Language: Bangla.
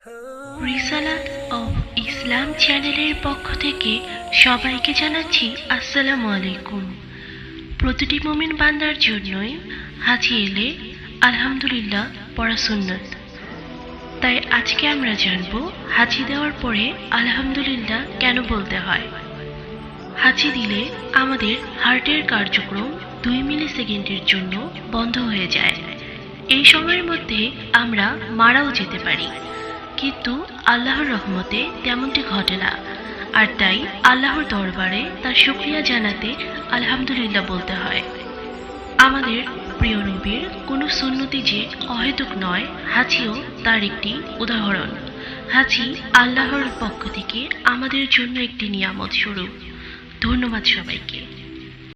রিসালাত অফ ইসলাম চ্যানেলের পক্ষ থেকে সবাইকে জানাচ্ছি আসসালামু আলাইকুম। প্রতিটি মুমিন বান্দার জন্যই হাজি এলে আলহামদুলিল্লাহ পড়া সুন্নাত। তাই আজকে আমরা জানব হাজি দেওয়ার পরে আলহামদুলিল্লাহ কেন বলতে হয়। হাজি দিলে আমাদের হার্টের কার্যক্রম 2 মিলি সেকেন্ডের জন্য বন্ধ হয়ে যায়। এই সময়ের মধ্যে আমরা মারাও যেতে পারি, কিন্তু আল্লাহর রহমতে তেমনটি ঘটে না। আর তাই আল্লাহর দরবারে তার শুকরিয়া জানাতে আলহামদুলিল্লাহ বলতে হয়। আমাদের প্রিয় নবীর কোনো সুন্নতি যে অহেতুক নয়, হাজিও তার একটি উদাহরণ। হাজি আল্লাহর পক্ষ থেকে আমাদের জন্য একটি নিয়ামত স্বরূপ। ধন্যবাদ সবাইকে।